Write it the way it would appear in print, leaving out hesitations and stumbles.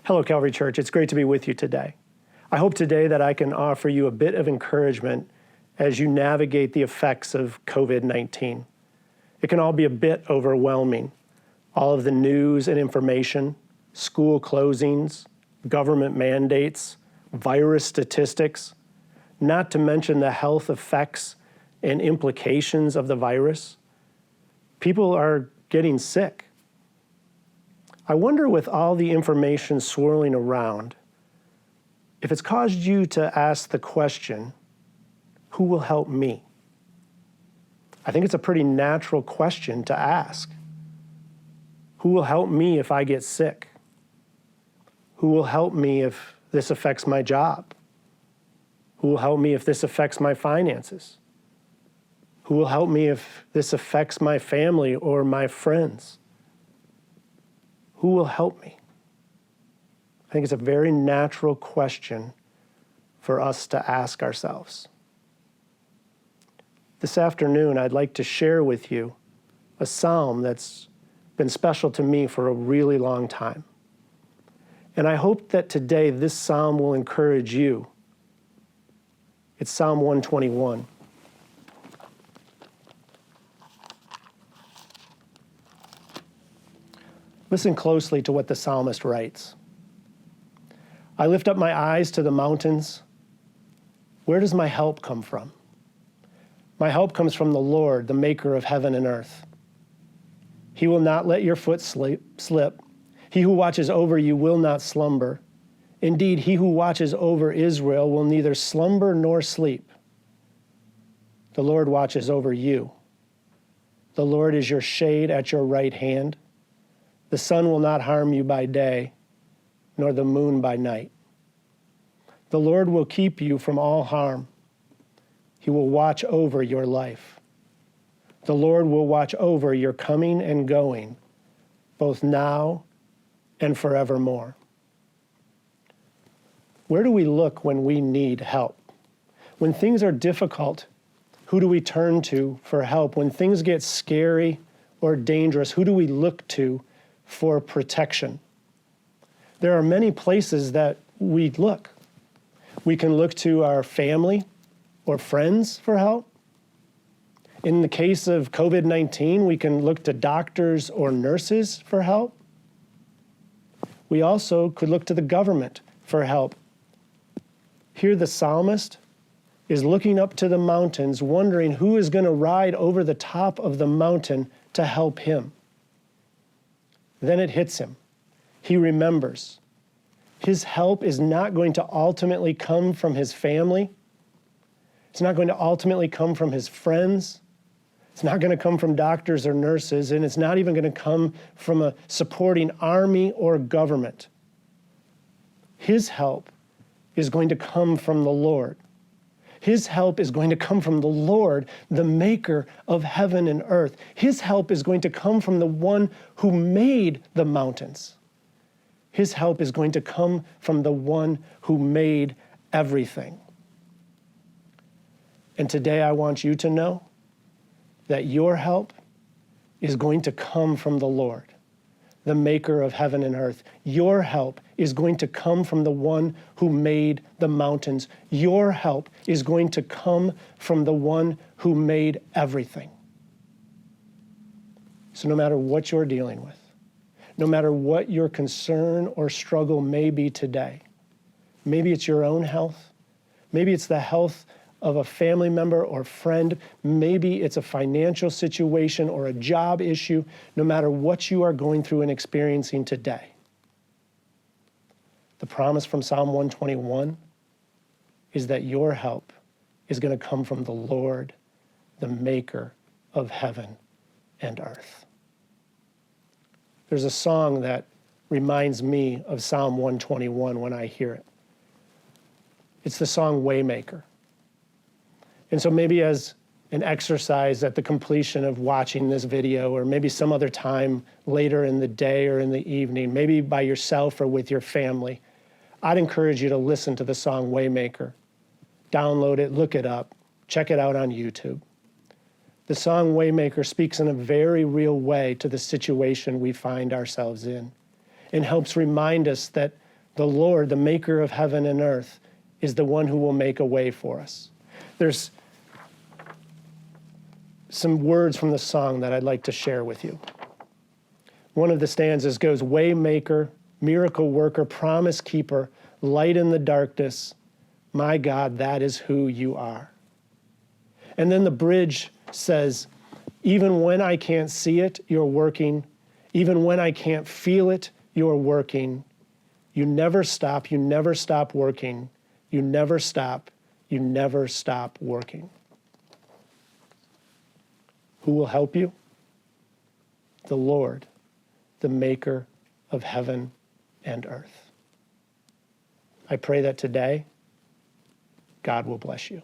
Hello, Calvary Church. It's great to be with you today. I hope today that I can offer you a bit of encouragement as you navigate the effects of COVID-19. It can all be a bit overwhelming. All of the news and information, school closings, government mandates, virus statistics, not to mention the health effects and implications of the virus. People are getting sick. I wonder, with all the information swirling around, if it's caused you to ask the question, who will help me? I think it's a pretty natural question to ask. Who will help me if I get sick? Who will help me if this affects my job? Who will help me if this affects my finances? Who will help me if this affects my family or my friends? Who will help me? I think it's a very natural question for us to ask ourselves. This afternoon, I'd like to share with you a psalm that's been special to me for a really long time. And I hope that today this psalm will encourage you. It's Psalm 121. Listen closely to what the psalmist writes. I lift up my eyes to the mountains. Where does my help come from? My help comes from the Lord, the maker of heaven and earth. He will not let your foot slip. He who watches over you will not slumber. Indeed, he who watches over Israel will neither slumber nor sleep. The Lord watches over you. The Lord is your shade at your right hand. The sun will not harm you by day, nor the moon by night. The Lord will keep you from all harm. He will watch over your life. The Lord will watch over your coming and going, both now and forevermore. Where do we look when we need help? When things are difficult, who do we turn to for help? When things get scary or dangerous, who do we look to for protection? There are many places that we look. We can look to our family or friends for help. In the case of COVID-19, we can look to doctors or nurses for help. We also could look to the government for help. Here the psalmist is looking up to the mountains, wondering who is going to ride over the top of the mountain to help him. Then it hits him. He remembers. His help is not going to ultimately come from his family. It's not going to ultimately come from his friends. It's not going to come from doctors or nurses, and it's not even going to come from a supporting army or government. His help is going to come from the Lord. His help is going to come from the Lord, the maker of heaven and earth. His help is going to come from the one who made the mountains. His help is going to come from the one who made everything. And today I want you to know that your help is going to come from the Lord, the maker of heaven and earth. Your help is going to come from the one who made the mountains. Your help is going to come from the one who made everything. So no matter what you're dealing with, no matter what your concern or struggle may be today, maybe it's your own health, maybe it's the health of a family member or friend, maybe it's a financial situation or a job issue, no matter what you are going through and experiencing today. The promise from Psalm 121 is that your help is going to come from the Lord, the maker of heaven and earth. There's a song that reminds me of Psalm 121 when I hear it. It's the song Waymaker. And so maybe as an exercise at the completion of watching this video, or maybe some other time later in the day or in the evening, maybe by yourself or with your family, I'd encourage you to listen to the song Waymaker. Download it, look it up, check it out on YouTube. The song Waymaker speaks in a very real way to the situation we find ourselves in and helps remind us that The Lord, the maker of heaven and earth, is the one who will make a way for us. There's some words from the song that I'd like to share with you. One of the stanzas goes, way maker, miracle worker, promise keeper, light in the darkness, my God, that is who you are. And then the bridge says, even when I can't see it, you're working. Even when I can't feel it, you're working. You never stop working. You never stop working. Who will help you? The Lord, the maker of heaven and earth. I pray that today, God will bless you.